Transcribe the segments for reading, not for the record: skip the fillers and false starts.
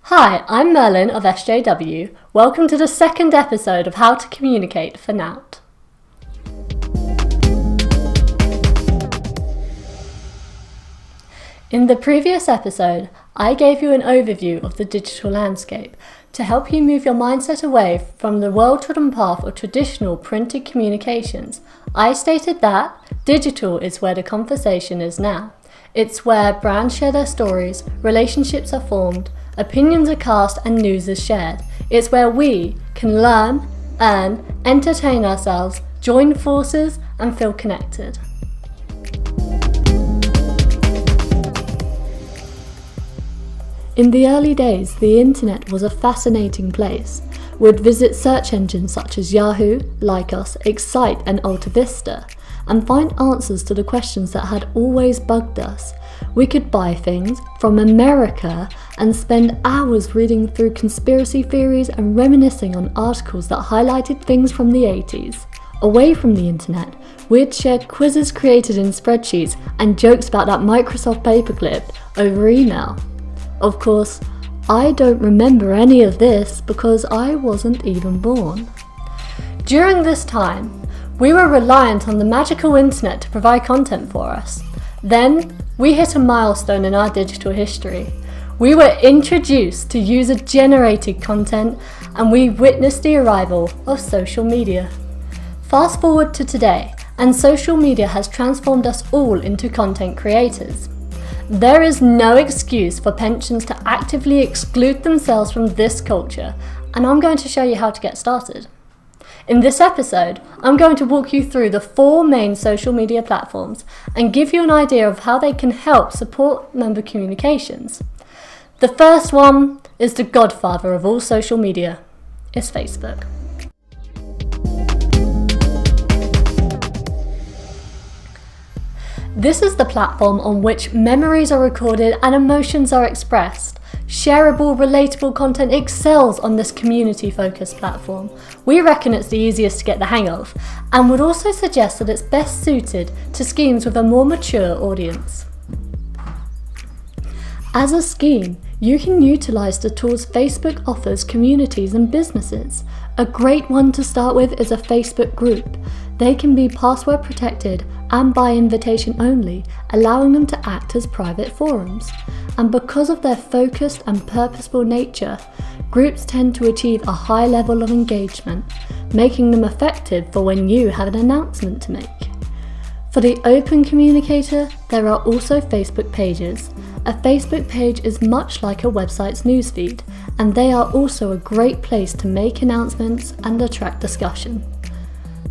Hi, I'm Merlin of SJW. Welcome to the second episode of How to Communicate for nowt. In the previous episode, I gave you an overview of the digital landscape to help you move your mindset away from the well-trodden path of traditional printed communications. I stated that digital is where the conversation is now. It's where brands share their stories, relationships are formed, opinions are cast and news is shared. It's where we can learn, earn, entertain ourselves, join forces and feel connected. In the early days, the internet was a fascinating place. We'd visit search engines such as Yahoo, Lycos, Excite and Alta Vista and find answers to the questions that had always bugged us. We could buy things from America and spend hours reading through conspiracy theories and reminiscing on articles that highlighted things from the 80s. Away from the internet, we'd share quizzes created in spreadsheets and jokes about that Microsoft paperclip over email. Of course, I don't remember any of this because I wasn't even born. During this time, we were reliant on the magical internet to provide content for us. Then, we hit a milestone in our digital history. We were introduced to user-generated content and we witnessed the arrival of social media. Fast forward to today, and social media has transformed us all into content creators. There is no excuse for pensions to actively exclude themselves from this culture, and I'm going to show you how to get started. In this episode, I'm going to walk you through the 4 main social media platforms and give you an idea of how they can help support member communications. The first one is the godfather of all social media. It's Facebook. This is the platform on which memories are recorded and emotions are expressed. Shareable, relatable content excels on this community-focused platform. We reckon it's the easiest to get the hang of, and would also suggest that it's best suited to schemes with a more mature audience. As a scheme, you can utilise the tools Facebook offers communities and businesses. A great one to start with is a Facebook group. They can be password protected and by invitation only, allowing them to act as private forums. And because of their focused and purposeful nature, groups tend to achieve a high level of engagement, making them effective for when you have an announcement to make. For the open communicator, there are also Facebook pages. A Facebook page is much like a website's newsfeed, and they are also a great place to make announcements and attract discussion.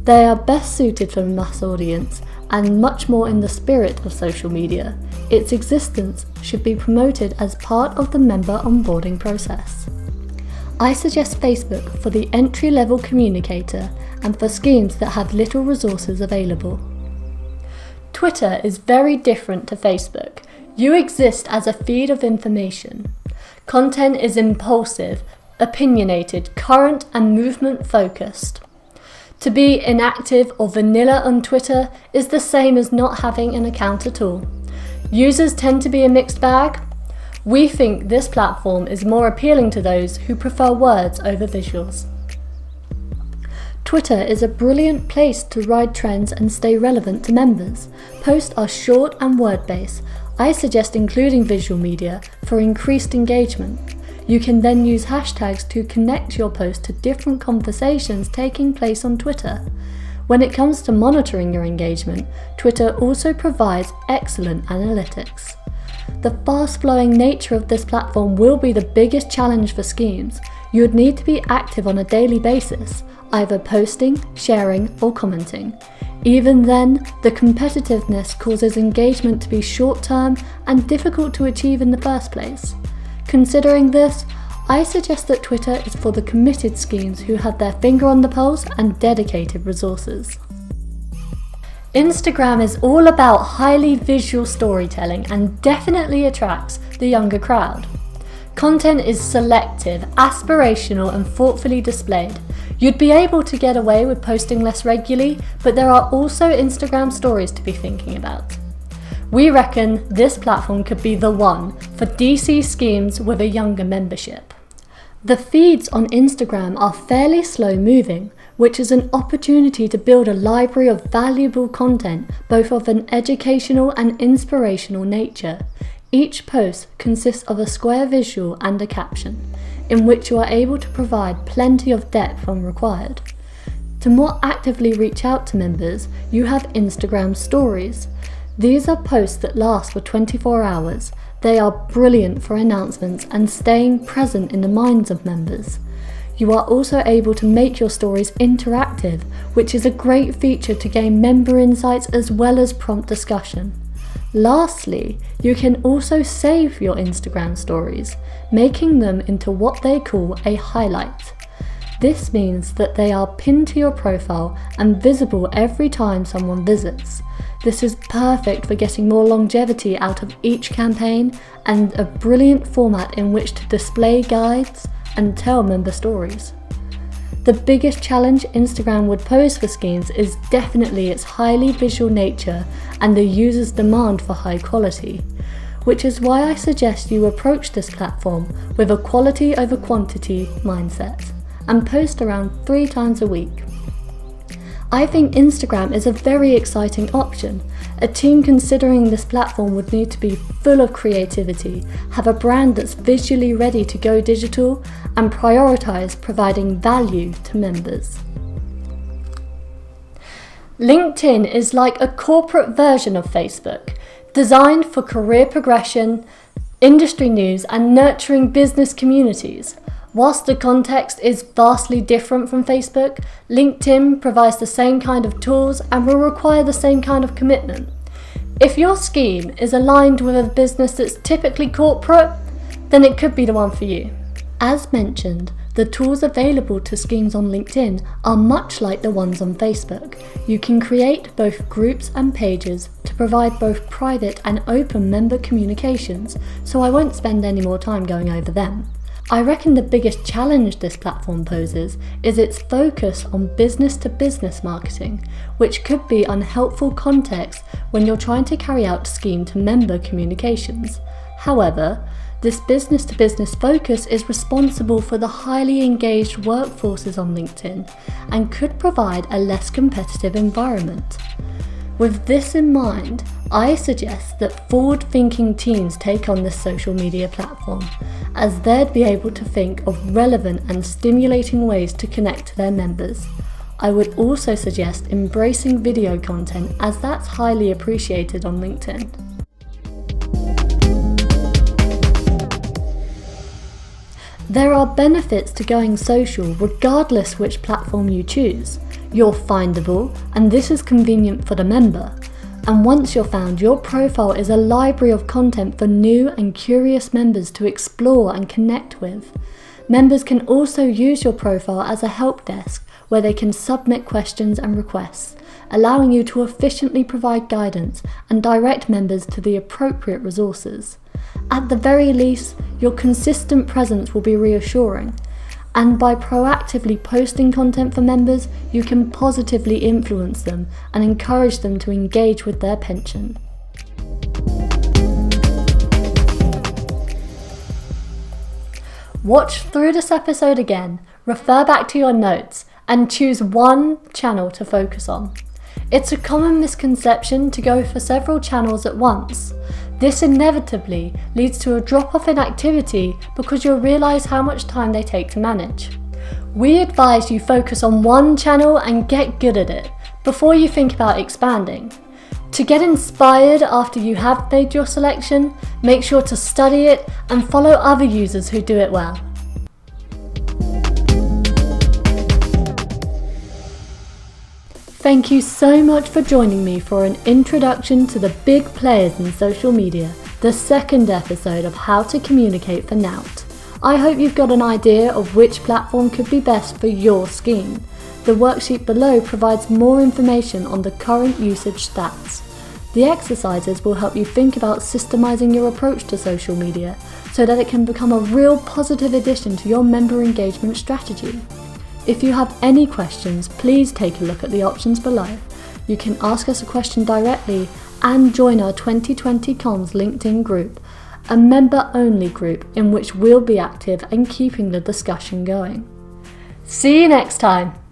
They are best suited for a mass audience and much more in the spirit of social media. Its existence should be promoted as part of the member onboarding process. I suggest Facebook for the entry-level communicator and for schemes that have little resources available. Twitter is very different to Facebook. You exist as a feed of information. Content is impulsive, opinionated, current and movement focused. To be inactive or vanilla on Twitter is the same as not having an account at all. Users tend to be a mixed bag. We think this platform is more appealing to those who prefer words over visuals. Twitter is a brilliant place to ride trends and stay relevant to members. Posts are short and word-based. I suggest including visual media for increased engagement. You can then use hashtags to connect your post to different conversations taking place on Twitter. When it comes to monitoring your engagement, Twitter also provides excellent analytics. The fast-flowing nature of this platform will be the biggest challenge for schemes. You would need to be active on a daily basis, either posting, sharing or commenting. Even then, the competitiveness causes engagement to be short-term and difficult to achieve in the first place. Considering this, I suggest that Twitter is for the committed schemes who have their finger on the pulse and dedicated resources. Instagram is all about highly visual storytelling and definitely attracts the younger crowd. Content is selective, aspirational and thoughtfully displayed. You'd be able to get away with posting less regularly, but there are also Instagram stories to be thinking about. We reckon this platform could be the one for DC schemes with a younger membership. The feeds on Instagram are fairly slow moving, which is an opportunity to build a library of valuable content, both of an educational and inspirational nature. Each post consists of a square visual and a caption, in which you are able to provide plenty of depth when required. To more actively reach out to members, you have Instagram stories. These are posts that last for 24 hours. They are brilliant for announcements and staying present in the minds of members. You are also able to make your stories interactive, which is a great feature to gain member insights as well as prompt discussion. Lastly, you can also save your Instagram stories, making them into what they call a highlight. This means that they are pinned to your profile and visible every time someone visits. This is perfect for getting more longevity out of each campaign and a brilliant format in which to display guides and tell member stories. The biggest challenge Instagram would pose for schemes is definitely its highly visual nature and the user's demand for high quality, which is why I suggest you approach this platform with a quality over quantity mindset and post around 3 times a week. I think Instagram is a very exciting option. A team considering this platform would need to be full of creativity, have a brand that's visually ready to go digital, and prioritise providing value to members. LinkedIn is like a corporate version of Facebook, designed for career progression, industry news, and nurturing business communities. Whilst the context is vastly different from Facebook, LinkedIn provides the same kind of tools and will require the same kind of commitment. If your scheme is aligned with a business that's typically corporate, then it could be the one for you. As mentioned, the tools available to schemes on LinkedIn are much like the ones on Facebook. You can create both groups and pages to provide both private and open member communications, so I won't spend any more time going over them. I reckon the biggest challenge this platform poses is its focus on business-to-business marketing, which could be unhelpful context when you're trying to carry out scheme-to-member communications. However, this business-to-business focus is responsible for the highly engaged workforces on LinkedIn and could provide a less competitive environment. With this in mind, I suggest that forward-thinking teams take on this social media platform, as they'd be able to think of relevant and stimulating ways to connect to their members. I would also suggest embracing video content, as that's highly appreciated on LinkedIn. There are benefits to going social regardless which platform you choose. You're findable, and this is convenient for the member. And once you're found, your profile is a library of content for new and curious members to explore and connect with. Members can also use your profile as a help desk where they can submit questions and requests, allowing you to efficiently provide guidance and direct members to the appropriate resources. At the very least, your consistent presence will be reassuring. And by proactively posting content for members, you can positively influence them and encourage them to engage with their pension. Watch through this episode again, refer back to your notes, and choose one channel to focus on. It's a common misconception to go for several channels at once. This inevitably leads to a drop-off in activity because you'll realise how much time they take to manage. We advise you focus on one channel and get good at it before you think about expanding. To get inspired after you have made your selection, make sure to study it and follow other users who do it well. Thank you so much for joining me for an introduction to the big players in social media, the second episode of How to Communicate for nowt. I hope you've got an idea of which platform could be best for your scheme. The worksheet below provides more information on the current usage stats. The exercises will help you think about systemizing your approach to social media so that it can become a real positive addition to your member engagement strategy. If you have any questions, please take a look at the options below. You can ask us a question directly, and join our 2020 Comms LinkedIn group, a member-only group in which we'll be active and keeping the discussion going. See you next time!